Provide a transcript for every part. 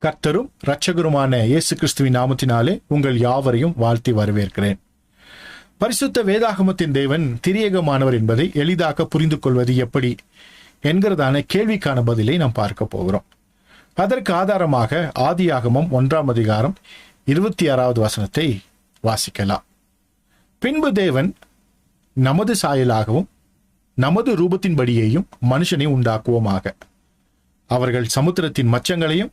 கர்த்தரும் இரட்சகருமான இயேசு கிறிஸ்துவின் நாமத்தினாலே உங்கள் யாவரையும் வாழ்த்தி வரவேற்கிறேன். பரிசுத்த வேதாகமத்தின் தேவன் திரியேகமானவர் என்பதை எளிதாக புரிந்து கொள்வது எப்படி என்கிறதான கேள்விக்கான பதிலை நாம் பார்க்க போகிறோம். அதற்கு ஆதாரமாக ஆதியாகமம் 1ஆம் அதிகாரம் 26வது வசனத்தை வாசிக்கலாம். பின்பு தேவன் நமது சாயலாகவும் நமது ரூபத்தின்படியேயும் மனுஷனை உண்டாக்குவோமாக. அவர்கள் சமுத்திரத்தின் மச்சங்களையும்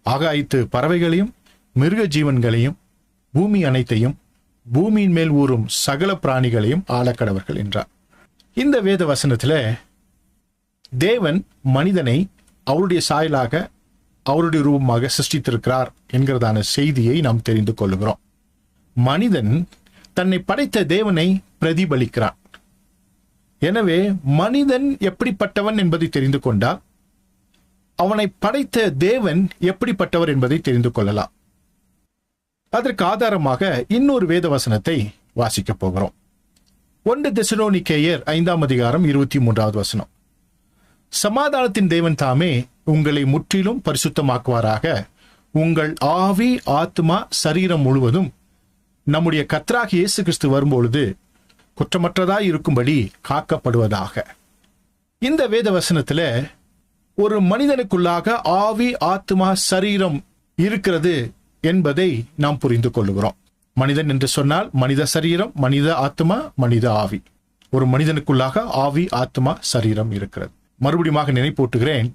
ஆகாயத்து பறவைகளையும் மிருக ஜீவன்களையும் பூமி அனைத்தையும் பூமியின் மேல் ஊறும் சகல பிராணிகளையும் ஆளக்கடவர்கள் என்றார். இந்த வேத வசனத்துல தேவன் மனிதனை அவருடைய சாயலாக அவருடைய ரூபமாக சிருஷ்டித்திருக்கிறார் என்கிறதான செய்தியை நாம் தெரிந்து கொள்கிறோம். மனிதன் தன்னை படைத்த தேவனை பிரதிபலிக்கிறான். எனவே மனிதன் எப்படிப்பட்டவன் என்பதை தெரிந்து கொண்டால் அவனை படைத்த தேவன் எப்படிப்பட்டவர் என்பதை தெரிந்து கொள்ளலாம். அதற்கு ஆதாரமாக இன்னொரு வேத வசனத்தை வாசிக்கப் போகிறோம். 1 தெசலோனிக்கேயர் 5ஆம் அதிகாரம் 23வது வசனம். சமாதானத்தின் தேவன் தாமே உங்களை முற்றிலும் பரிசுத்தமாக்குவாராக. உங்கள் ஆவி ஆத்மா சரீரம் முழுவதும் நம்முடைய கர்த்தராகிய இயேசு கிறிஸ்து வரும்பொழுது குற்றமற்றதாய் இருக்கும்படி காக்கப்படுவதாக. இந்த வேத வசனத்துல ஒரு மனிதனுக்குள்ளாக ஆவி ஆத்மா சரீரம் இருக்கிறது என்பதை நாம் புரிந்து கொள்ளுகிறோம். மனிதன் என்று சொன்னால் மனித சரீரம், மனித ஆத்மா, மனித ஆவி. ஒரு மனிதனுக்குள்ளாக ஆவி ஆத்மா சரீரம் இருக்கிறது. மறுபடியும் நினைப்பூட்டுகிறேன்,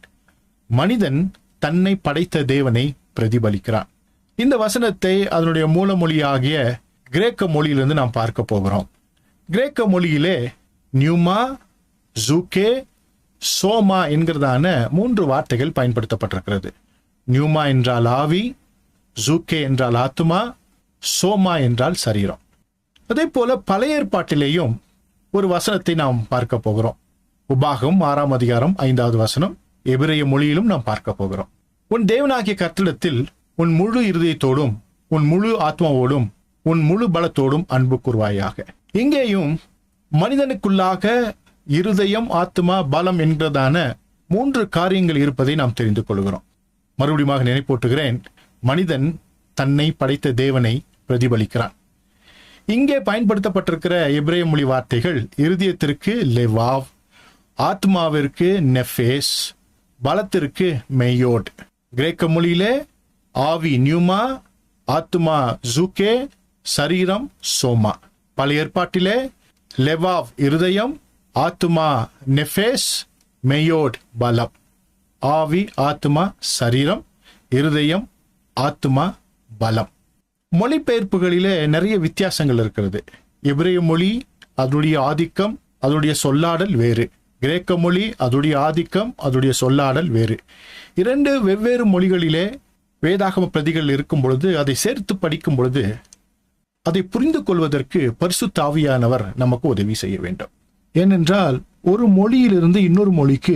மனிதன் தன்னை படைத்த தேவனை பிரதிபலிக்கிறான். இந்த வசனத்தை அதனுடைய மூலமொழியாகிய கிரேக்க மொழியிலிருந்து நாம் பார்க்க போகிறோம். கிரேக்க மொழியிலே நியூமா, ஜூகே, சோமா என்கிறதான 3 வார்த்தைகள் பயன்படுத்தப்பட்டிருக்கிறது. நியூமா என்றால் ஆவி, ஜூகே என்றால் ஆத்மா, சோமா என்றால் சரீரம். அதே போல பழைய ஏற்பாட்டிலேயும் ஒரு வசனத்தை நாம் பார்க்க போகிறோம். உபாகம் 6ஆம் அதிகாரம் 5வது வசனம் எபிரேய மொழியிலும் நாம் பார்க்க போகிறோம். உன் தேவனாகிய கர்த்தரிடத்தில் உன் முழு இருதயத்தோடும் உன் முழு ஆத்மாவோடும் உன் முழு பலத்தோடும் அன்பு கூர்வாயாக. இங்கேயும் மனிதனுக்குள்ளாக இருதயம், ஆத்மா, பலம் என்கிறதான 3 காரியங்கள் இருப்பதை நாம் தெரிந்து கொள்கிறோம். மறுபடியும் நினைப்பூட்டுகிறேன், மனிதன் தன்னை படைத்த தேவனை பிரதிபலிக்கிறான். இங்கே பயன்படுத்தப்பட்டிருக்கிற எபிரேய மொழி வார்த்தைகள் இருதயத்திற்கு லெவாவ், ஆத்மாவிற்கு நெஃபேஸ், பலத்திற்கு மெயோட். கிரேக்க மொழியிலே ஆவி நியூமா, ஆத்மா ஜூகே, சரீரம் சோமா. பழைய ஏற்பாட்டிலே லெவாவ் இருதயம், ஆத்மா நெஃபேஸ், மெயோட் பலம். ஆவி ஆத்மா சரீரம், இருதயம் ஆத்மா பலம். மொழிபெயர்ப்புகளிலே நிறைய வித்தியாசங்கள் இருக்கிறது. எபிரேய மொழி அதனுடைய ஆதிக்கம், அதனுடைய சொல்லாடல் வேறு. கிரேக்க மொழி அதனுடைய ஆதிக்கம், அதனுடைய சொல்லாடல் வேறு. 2 வெவ்வேறு மொழிகளிலே வேதாகம பிரதிகள் இருக்கும் பொழுது அதை சேர்த்து படிக்கும் பொழுது அதை புரிந்து கொள்வதற்கு பரிசுத்த ஆவியானவர் நமக்கு உதவி செய்ய வேண்டும். ஏனென்றால் ஒரு மொழியிலிருந்து இன்னொரு மொழிக்கு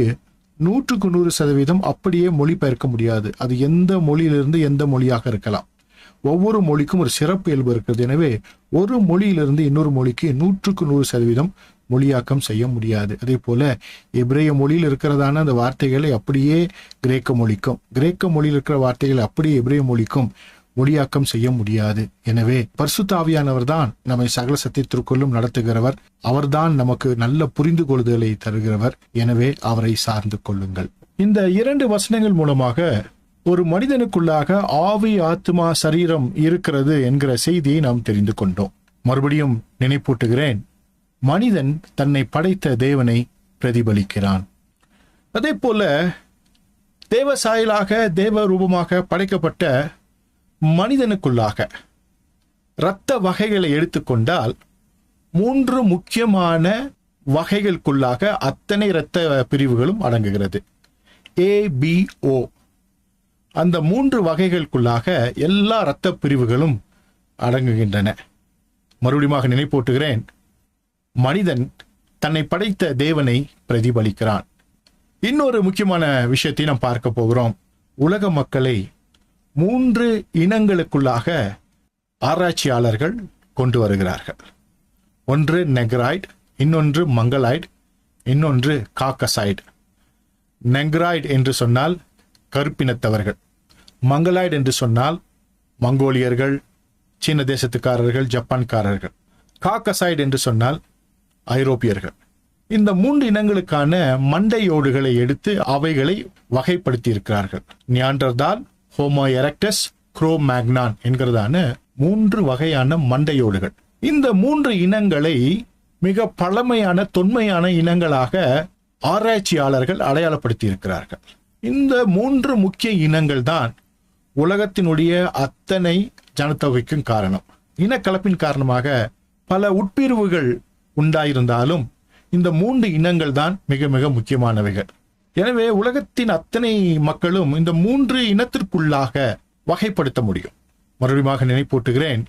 100% அப்படியே மொழிபெயர்க்க முடியாது. அது எந்த மொழியிலிருந்து எந்த மொழியாக இருக்கலாம். ஒவ்வொரு மொழிக்கும் ஒரு சிறப்பு இயல்பு இருக்கிறது. எனவே ஒரு மொழியிலிருந்து இன்னொரு மொழிக்கு 100% மொழியாக்கம் செய்ய முடியாது. அதே போல எபிரேய மொழியில் இருக்கிறதான அந்த வார்த்தைகளை அப்படியே கிரேக்க மொழிக்கும், கிரேக்க மொழியில் இருக்கிற வார்த்தைகளை அப்படியே எபிரேய மொழிக்கும் மொழியாக்கம் செய்ய முடியாது. எனவே பரிசுத்த ஆவியானவர் தான் நம்மை சகல சத்தியத்திற்குள்ளும் நடத்துகிறவர். அவர்தான் நமக்கு நல்ல புரிந்து கொள்ளுதலை தருகிறவர். எனவே அவரை சார்ந்து கொள்ளுங்கள். இந்த 2 வசனங்கள் மூலமாக ஒரு மனிதனுக்குள்ளாக ஆவி ஆத்மா சரீரம் இருக்கிறது என்கிற செய்தியை நாம் தெரிந்து கொண்டோம். மறுபடியும் நினைப்பூட்டுகிறேன், மனிதன் தன்னை படைத்த தேவனை பிரதிபலிக்கிறான். அதே போல தேவ சாயலாக தேவ ரூபமாக படைக்கப்பட்ட மனிதனுக்குள்ளாக இரத்த வகைகளை எடுத்துக்கொண்டால் 3 முக்கியமான வகைகளுக்குள்ளாக அத்தனை இரத்த பிரிவுகளும் அடங்குகிறது. ABO அந்த 3 வகைகளுக்குள்ளாக எல்லா இரத்த பிரிவுகளும் அடங்குகின்றன. மறுபடியும் நினைப்பூட்டுகிறேன், மனிதன் தன்னை படைத்த தேவனை பிரதிபலிக்கிறான். இன்னொரு முக்கியமான விஷயத்தை நாம் பார்க்க போகிறோம். உலக மக்களை 3 இனங்களுக்குள்ளாக ஆராய்ச்சியாளர்கள் கொண்டு வருகிறார்கள். ஒன்று நெக்ராய்டு, இன்னொன்று மங்கலாய்டு, இன்னொன்று காக்கசாய்டு. நெக்ராய்டு என்று சொன்னால் கருப்பினத்தவர்கள், மங்கலாய்டு என்று சொன்னால் மங்கோலியர்கள், சீன தேசத்துக்காரர்கள், ஜப்பான்காரர்கள். காக்கசாய்டு என்று சொன்னால் ஐரோப்பியர்கள். இந்த 3 இனங்களுக்கான மண்டையோடுகளை எடுத்து அவைகளை வகைப்படுத்தி இருக்கிறார்கள். நியாண்டர்தால், ஹோமோ எரெக்டஸ், குரோ மேக்னான் என்கிறதான 3 வகையான மண்டையோடுகள். இந்த 3 இனங்களை மிக பழமையான தொன்மையான இனங்களாக ஆராய்ச்சியாளர்கள் அடையாளப்படுத்தி இருக்கிறார்கள். இந்த 3 முக்கிய இனங்கள் தான் உலகத்தினுடைய அத்தனை ஜனத்தொகைக்கும் காரணம். இனக்கலப்பின் காரணமாக பல உட்பிரிவுகள் உண்டாயிருந்தாலும் இந்த 3 இனங்கள் தான் மிக மிக முக்கியமானவைகள். எனவே உலகத்தின் அத்தனை மக்களும் இந்த 3 இனத்திற்குள்ளாக வகைப்படுத்த முடியும். மறுபடியும் நினைப்பூட்டுகிறேன்,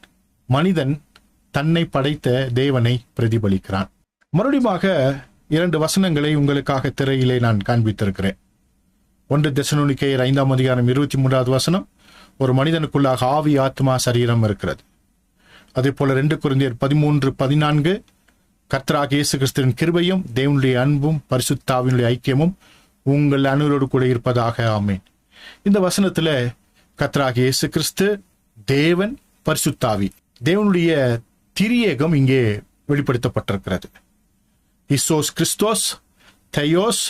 மனிதன் தன்னை படைத்த தேவனை பிரதிபலிக்கிறான். மறுபடியும் 2 வசனங்களை உங்களுக்காக திரையிலே நான் காண்பித்திருக்கிறேன். 1 தெசலோனிக்கேயர் 5ஆம் அதிகாரம் 23வது வசனம், ஒரு மனிதனுக்குள்ளாக ஆவி, ஆத்மா, சரீரம் இருக்கிறது. அதே போல 2 கொரிந்தியர் 13:14, கர்த்தராகிய இயேசு கிறிஸ்துவின் கிருபையும் தேவனுடைய அன்பும் பரிசுத்த ஆவியினுடைய ஐக்கியமும் உங்கள் அனைவரோடு கூட இருப்பதாக, ஆமென். இந்த வசனத்துல கர்த்தராகிய இயேசு கிறிஸ்து, தேவன், பரிசுத்த ஆவி, தேவனுடைய திரியேகம் இங்கே வெளிப்படுத்தப்பட்டிருக்கிறது. இசோஸ் கிறிஸ்டோஸ், தெயோஸ்,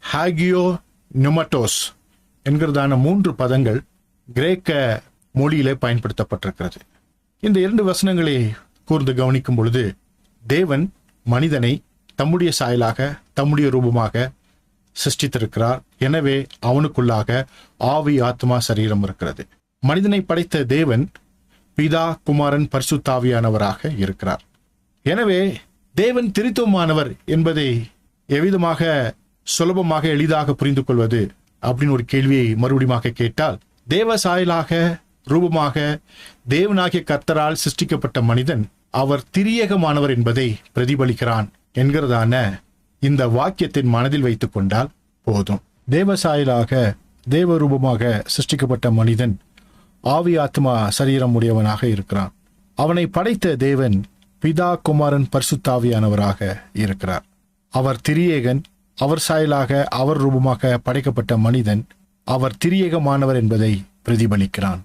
ஹாகியோ, நுமட்டோஸ் என்கிறதான 3 பதங்கள் கிரேக்க மொழியிலே பயன்படுத்தப்பட்டிருக்கிறது. இந்த 2 வசனங்களை கூர்ந்து கவனிக்கும் பொழுது தேவன் மனிதனை தம்முடைய சாயலாக, தம்முடைய ரூபமாக சிருஷ்டித்திருக்கிறார். எனவே அவனுக்குள்ளாக ஆவி, ஆத்மா, சரீரம் இருக்கிறது. மனிதனை படைத்த தேவன் பிதா, குமாரன், பரிசுத்த ஆவியானவராக இருக்கிறார். எனவே தேவன் திரித்துவமானவர் என்பதை எவ்விதமாக சுலபமாக எளிதாக புரிந்து கொள்வது அப்படின்னு ஒரு கேள்வியை மறுபடியும் கேட்டால், தேவ சாயலாக, ரூபமாக தேவனாகிய கர்த்தரால் சிருஷ்டிக்கப்பட்ட மனிதன் அவர் திரியேகமானவர் என்பதை பிரதிபலிக்கிறான் என்கிறதான இந்த வாக்கியத்தின் மனதில் வைத்துக் கொண்டால் போதும். தேவ சாயலாக, தேவ ரூபமாக சிருஷ்டிக்கப்பட்ட மனிதன் ஆவி, ஆத்மா, சரீரம் உடையவனாக இருக்கிறான். அவனை படைத்த தேவன் பிதா, குமாரன், பரிசுத்த ஆவியானவராக இருக்கிறார். அவர் திரியேகன். அவர் சாயலாக, அவர் ரூபமாக படைக்கப்பட்ட மனிதன் அவர் திரியேகமானவர் என்பதை பிரதிபலிக்கிறான்.